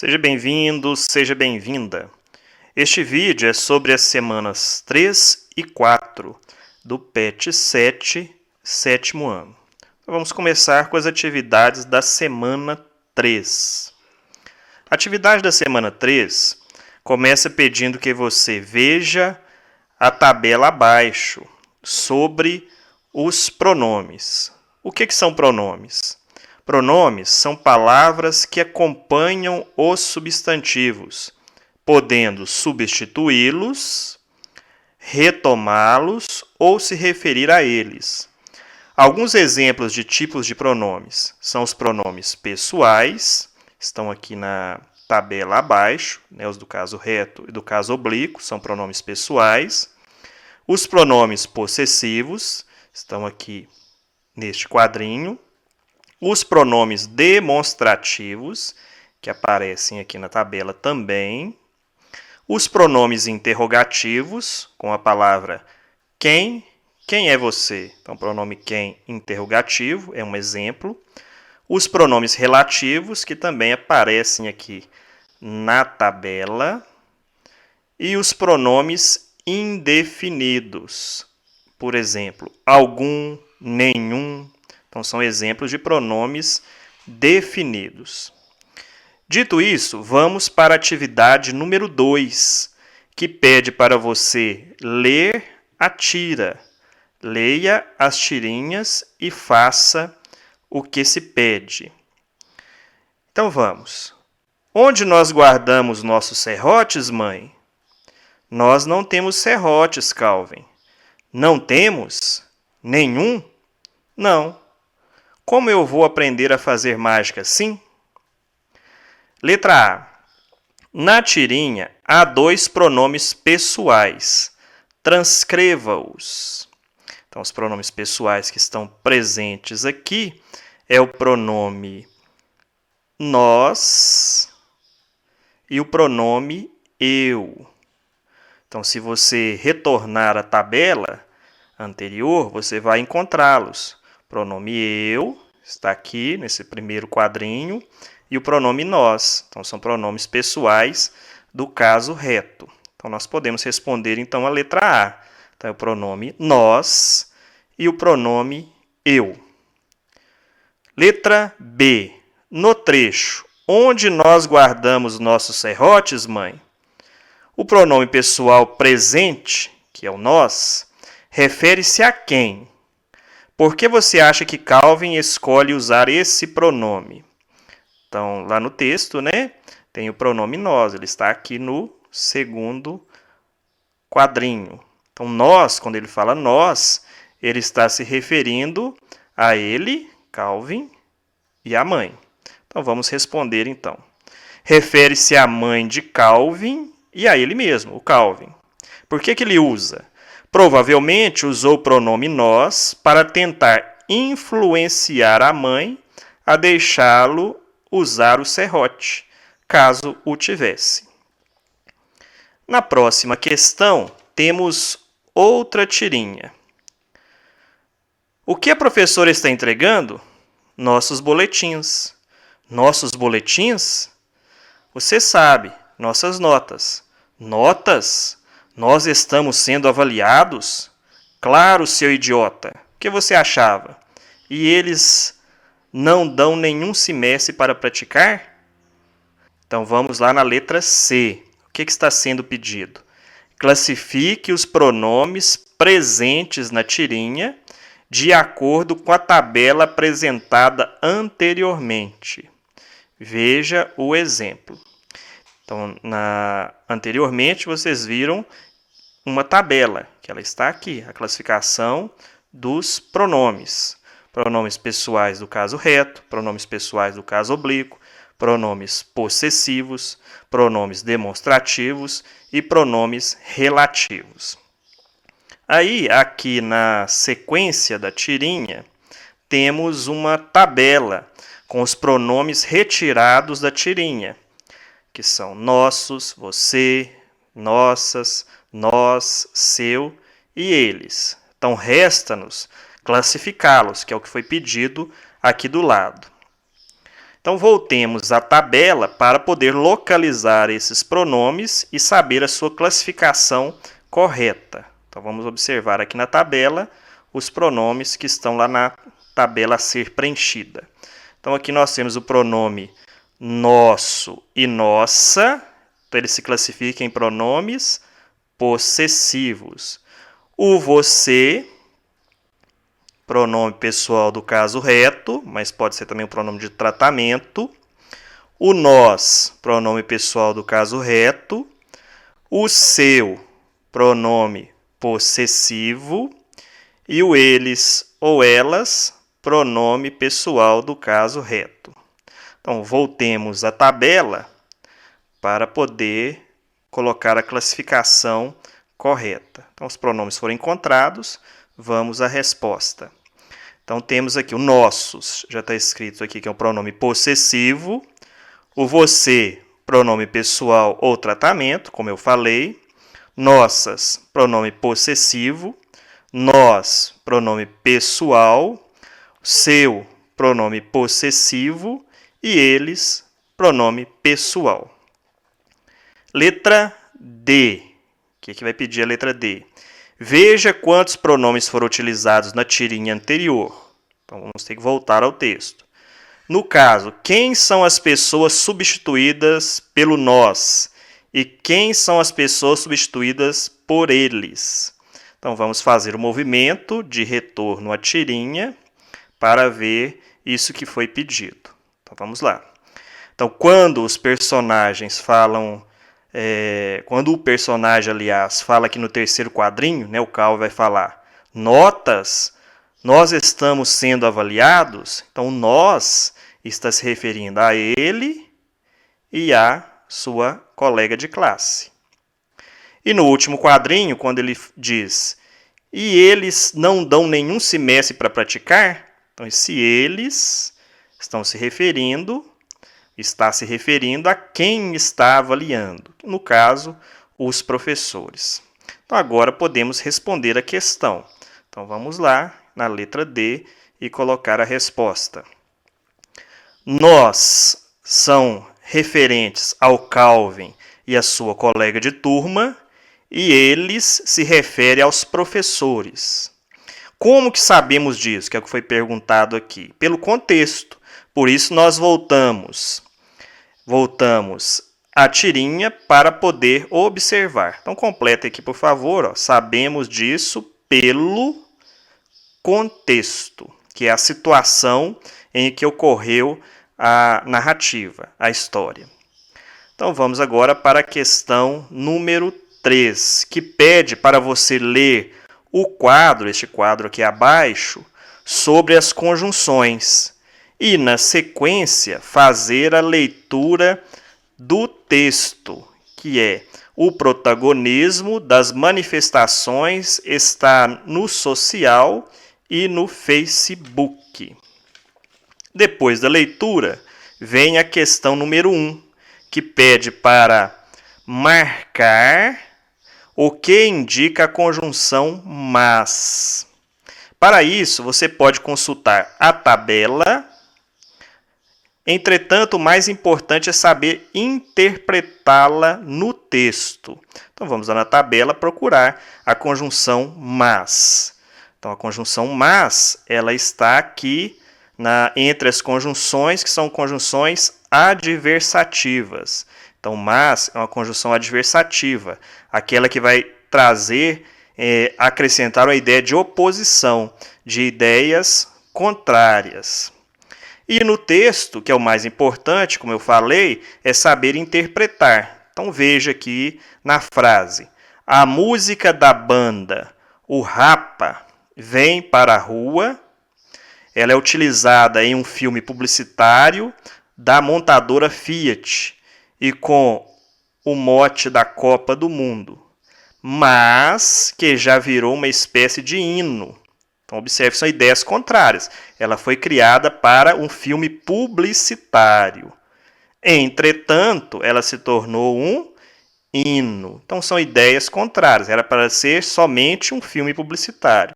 Seja bem-vindo, seja bem-vinda. Este vídeo é sobre as semanas 3 e 4 do PET 7, sétimo ano. Então, vamos começar com as atividades da semana 3. A atividade da semana 3 começa pedindo que você veja a tabela abaixo sobre os pronomes. O que são pronomes? Pronomes são palavras que acompanham os substantivos, podendo substituí-los, retomá-los ou se referir a eles. Alguns exemplos de tipos de pronomes são os pronomes pessoais, estão aqui na tabela abaixo, os do caso reto e do caso oblíquo, são pronomes pessoais. Os pronomes possessivos estão aqui neste quadrinho. Os pronomes demonstrativos, que aparecem aqui na tabela também. Os pronomes interrogativos, com a palavra quem é você? Então, pronome quem interrogativo é um exemplo. Os pronomes relativos, que também aparecem aqui na tabela. E os pronomes indefinidos, por exemplo, algum, nenhum. Então, são exemplos de pronomes definidos. Dito isso, vamos para a atividade número 2, que pede para você ler a tira. Leia as tirinhas e faça o que se pede. Então, vamos. Onde nós guardamos nossos serrotes, mãe? Nós não temos serrotes, Calvin. Não temos? Nenhum? Não. Como eu vou aprender a fazer mágica assim? Letra A. Na tirinha, há 2 pronomes pessoais. Transcreva-os. Então, os pronomes pessoais que estão presentes aqui é o pronome nós e o pronome eu. Então, se você retornar à tabela anterior, você vai encontrá-los. Pronome eu está aqui nesse primeiro quadrinho e o pronome nós. Então, são pronomes pessoais do caso reto. Então, nós podemos responder então a letra A. Então, é o pronome nós e o pronome eu. Letra B. No trecho, onde nós guardamos nossos serrotes, mãe? O pronome pessoal presente, que é o nós, refere-se a quem? Por que você acha que Calvin escolhe usar esse pronome? Então, lá no texto, tem o pronome nós, ele está aqui no segundo quadrinho. Então, nós, quando ele fala nós, ele está se referindo a ele, Calvin, e a mãe. Então, vamos responder, então. Refere-se à mãe de Calvin e a ele mesmo, o Calvin. Por que ele usa? Provavelmente usou o pronome nós para tentar influenciar a mãe a deixá-lo usar o serrote, caso o tivesse. Na próxima questão, temos outra tirinha. O que a professora está entregando? Nossos boletins. Nossos boletins? Você sabe, nossas notas. Notas? Nós estamos sendo avaliados? Claro, seu idiota. O que você achava? E eles não dão nenhum semestre para praticar? Então, vamos lá na letra C. O que está sendo pedido? Classifique os pronomes presentes na tirinha de acordo com a tabela apresentada anteriormente. Veja o exemplo. Então, anteriormente, vocês viram uma tabela, que ela está aqui, a classificação dos pronomes. Pronomes pessoais do caso reto, pronomes pessoais do caso oblíquo, pronomes possessivos, pronomes demonstrativos e pronomes relativos. Aí, aqui na sequência da tirinha, temos uma tabela com os pronomes retirados da tirinha, que são nossos, você, nossas, nós, seu e eles. Então, resta-nos classificá-los, que é o que foi pedido aqui do lado. Então, voltemos à tabela para poder localizar esses pronomes e saber a sua classificação correta. Então, vamos observar aqui na tabela os pronomes que estão lá na tabela a ser preenchida. Então, aqui nós temos o pronome nosso e nossa. Então, ele se classifica em pronomes possessivos. O você, pronome pessoal do caso reto, mas pode ser também um pronome de tratamento. O nós, pronome pessoal do caso reto. O seu, pronome possessivo. E o eles ou elas, pronome pessoal do caso reto. Então, voltemos à tabela para poder colocar a classificação correta. Então, os pronomes foram encontrados, vamos à resposta. Então, temos aqui o nossos, já está escrito aqui que é o pronome possessivo. O você, pronome pessoal ou tratamento, como eu falei. Nossas, pronome possessivo. Nós, pronome pessoal. Seu, pronome possessivo. E eles, pronome pessoal. Letra D. O que vai pedir a letra D? Veja quantos pronomes foram utilizados na tirinha anterior. Então, vamos ter que voltar ao texto. No caso, quem são as pessoas substituídas pelo nós? E quem são as pessoas substituídas por eles? Então, vamos fazer o movimento de retorno à tirinha para ver isso que foi pedido. Então, vamos lá. Então, quando os personagens falam... quando o personagem, aliás, fala aqui no terceiro quadrinho, né, o Cal vai falar notas, nós estamos sendo avaliados. Então, nós está se referindo a ele e a sua colega de classe. E no último quadrinho, quando ele diz, e eles não dão nenhum semestre para praticar, então esse eles está se referindo a quem está avaliando, no caso, os professores. Então, agora podemos responder a questão. Então, vamos lá na letra D e colocar a resposta. Nós são referentes ao Calvin e a sua colega de turma, e eles se referem aos professores. Como que sabemos disso? Que é o que foi perguntado aqui. Pelo contexto. Por isso, nós voltamos a tirinha para poder observar. Então, completa aqui, por favor. Sabemos disso pelo contexto, que é a situação em que ocorreu a narrativa, a história. Então, vamos agora para a questão número 3, que pede para você ler o quadro, este quadro aqui abaixo, sobre as conjunções. E, na sequência, fazer a leitura do texto, que é o protagonismo das manifestações está no social e no Facebook. Depois da leitura, vem a questão número 1, que pede para marcar o que indica a conjunção mas. Para isso, você pode consultar a tabela. Entretanto, o mais importante é saber interpretá-la no texto. Então, vamos lá na tabela procurar a conjunção mas. Então, a conjunção mas, ela está aqui entre as conjunções, que são conjunções adversativas. Então, mas é uma conjunção adversativa, aquela que vai trazer, acrescentar uma ideia de oposição, de ideias contrárias. E no texto, que é o mais importante, como eu falei, é saber interpretar. Então veja aqui na frase. A música da banda, o Rapa, vem para a rua. Ela é utilizada em um filme publicitário da montadora Fiat e com o mote da Copa do Mundo, mas que já virou uma espécie de hino. Então, observe, são ideias contrárias. Ela foi criada para um filme publicitário. Entretanto, ela se tornou um hino. Então, são ideias contrárias. Era para ser somente um filme publicitário,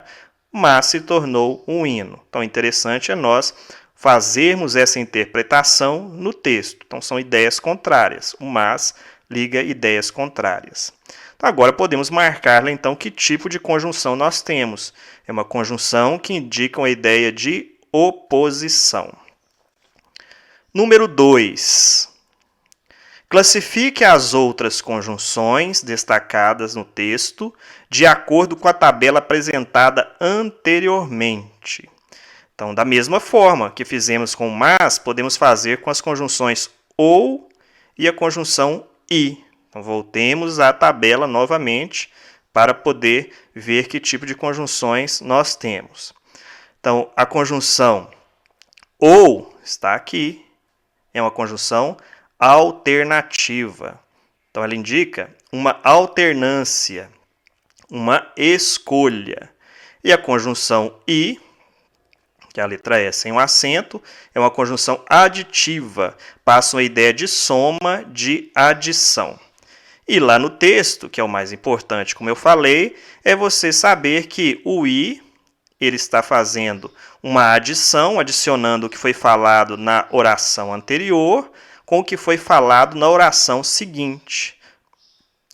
mas se tornou um hino. Então, interessante é nós fazermos essa interpretação no texto. Então, são ideias contrárias. O mas liga ideias contrárias. Então, agora podemos marcar, então, que tipo de conjunção nós temos. É uma conjunção que indica uma ideia de oposição. Número 2. Classifique as outras conjunções destacadas no texto de acordo com a tabela apresentada anteriormente. Então, da mesma forma que fizemos com o mas, podemos fazer com as conjunções ou e a conjunção e. Então, voltemos à tabela novamente para poder ver que tipo de conjunções nós temos. Então, a conjunção ou está aqui, é uma conjunção alternativa. Então, ela indica uma alternância, uma escolha. E a conjunção e, que é a letra E sem o acento, é uma conjunção aditiva, passa uma ideia de soma, de adição. E lá no texto, que é o mais importante, como eu falei, é você saber que o i, ele está fazendo uma adição, adicionando o que foi falado na oração anterior com o que foi falado na oração seguinte.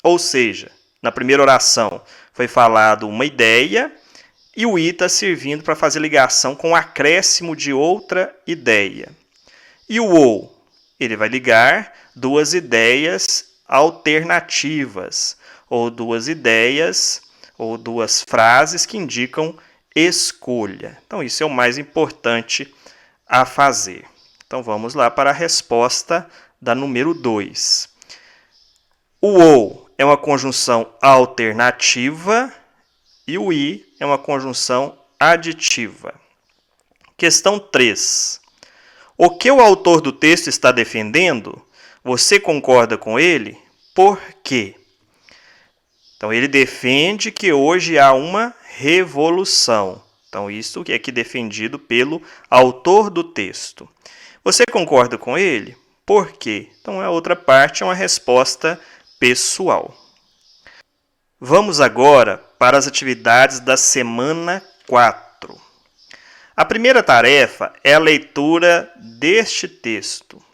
Ou seja, na primeira oração foi falado uma ideia e o i está servindo para fazer ligação com o acréscimo de outra ideia. E o ou, ele vai ligar duas ideias alternativas, ou duas ideias, ou duas frases que indicam escolha. Então, isso é o mais importante a fazer. Então, vamos lá para a resposta da número 2. O ou é uma conjunção alternativa e o i é uma conjunção aditiva. Questão 3. O que o autor do texto está defendendo? Você concorda com ele? Por quê? Então, ele defende que hoje há uma revolução. Então, isso é aqui defendido pelo autor do texto. Você concorda com ele? Por quê? Então, a outra parte é uma resposta pessoal. Vamos agora para as atividades da semana 4. A primeira tarefa é a leitura deste texto.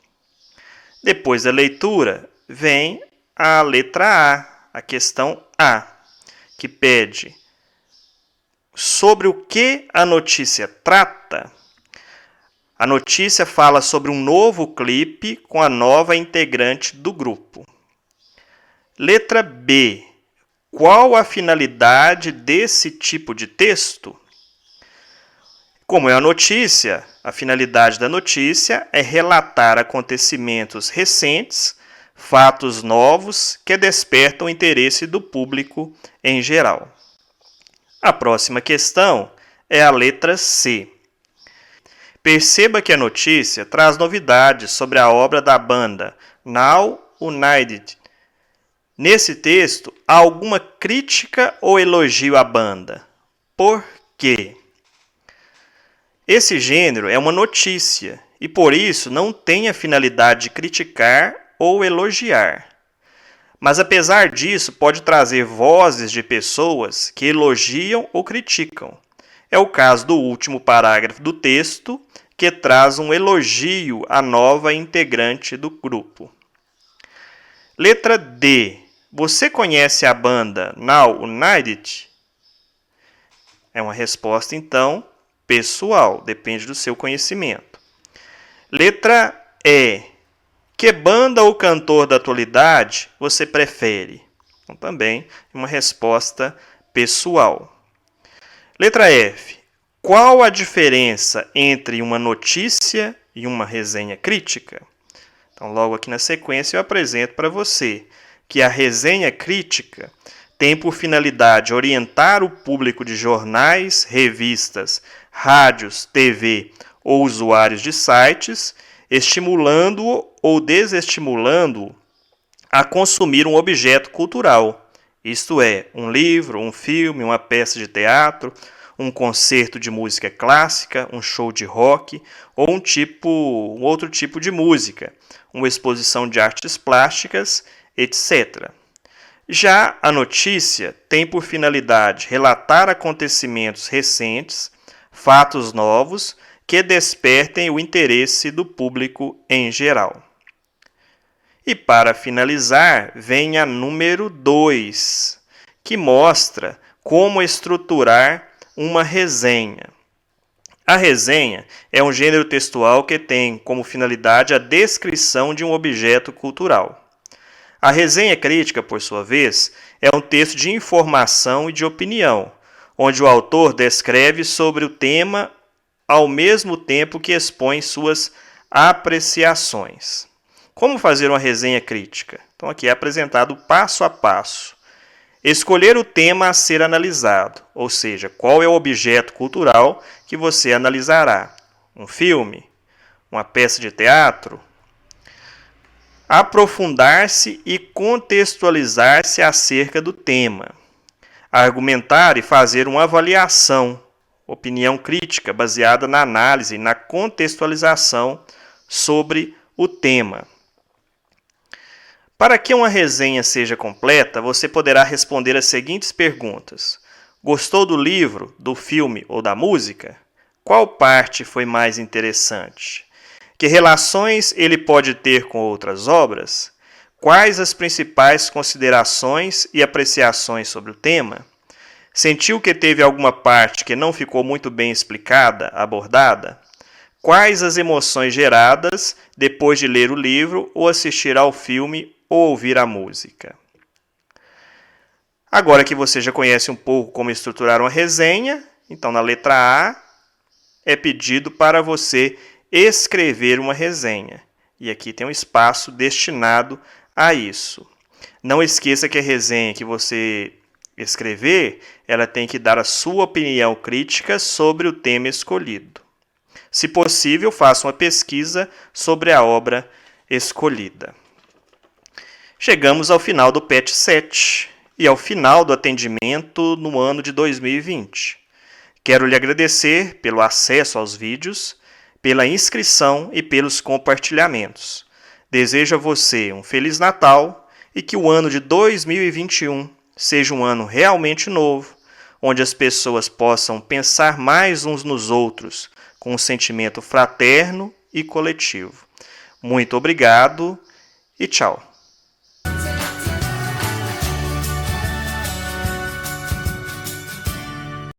Depois da leitura, vem a letra A questão A, que pede sobre o que a notícia trata. A notícia fala sobre um novo clipe com a nova integrante do grupo. Letra B. Qual a finalidade desse tipo de texto? Como é a notícia, a finalidade da notícia é relatar acontecimentos recentes, fatos novos que despertam o interesse do público em geral. A próxima questão é a letra C. Perceba que a notícia traz novidades sobre a obra da banda Now United. Nesse texto, há alguma crítica ou elogio à banda? Por quê? Esse gênero é uma notícia e, por isso, não tem a finalidade de criticar ou elogiar. Mas, apesar disso, pode trazer vozes de pessoas que elogiam ou criticam. É o caso do último parágrafo do texto, que traz um elogio à nova integrante do grupo. Letra D. Você conhece a banda Now United? É uma resposta, então, pessoal, depende do seu conhecimento. Letra E. Que banda ou cantor da atualidade você prefere? Então, também uma resposta pessoal. Letra F. Qual a diferença entre uma notícia e uma resenha crítica? Então, logo aqui na sequência, eu apresento para você que a resenha crítica tem por finalidade orientar o público de jornais, revistas, rádios, TV ou usuários de sites, estimulando-o ou desestimulando-o a consumir um objeto cultural, isto é, um livro, um filme, uma peça de teatro, um concerto de música clássica, um show de rock ou um outro tipo de música, uma exposição de artes plásticas, etc. Já a notícia tem por finalidade relatar acontecimentos recentes, fatos novos, que despertem o interesse do público em geral. E para finalizar, vem a número 2, que mostra como estruturar uma resenha. A resenha é um gênero textual que tem como finalidade a descrição de um objeto cultural. A resenha crítica, por sua vez, é um texto de informação e de opinião, onde o autor descreve sobre o tema ao mesmo tempo que expõe suas apreciações. Como fazer uma resenha crítica? Então aqui é apresentado passo a passo. Escolher o tema a ser analisado, ou seja, qual é o objeto cultural que você analisará. Um filme? Uma peça de teatro? Aprofundar-se e contextualizar-se acerca do tema. Argumentar e fazer uma avaliação, opinião crítica baseada na análise e na contextualização sobre o tema. Para que uma resenha seja completa, você poderá responder as seguintes perguntas. Gostou do livro, do filme ou da música? Qual parte foi mais interessante? Que relações ele pode ter com outras obras? Quais as principais considerações e apreciações sobre o tema? Sentiu que teve alguma parte que não ficou muito bem explicada, abordada? Quais as emoções geradas depois de ler o livro ou assistir ao filme ou ouvir a música? Agora que você já conhece um pouco como estruturar uma resenha, então na letra A é pedido para você escrever uma resenha. E aqui tem um espaço destinado a isso. Não esqueça que a resenha que você escrever, ela tem que dar a sua opinião crítica sobre o tema escolhido. Se possível, faça uma pesquisa sobre a obra escolhida. Chegamos ao final do PET 7 e ao final do atendimento no ano de 2020. Quero lhe agradecer pelo acesso aos vídeos, pela inscrição e pelos compartilhamentos. Desejo a você um Feliz Natal e que o ano de 2021 seja um ano realmente novo, onde as pessoas possam pensar mais uns nos outros, com um sentimento fraterno e coletivo. Muito obrigado e tchau.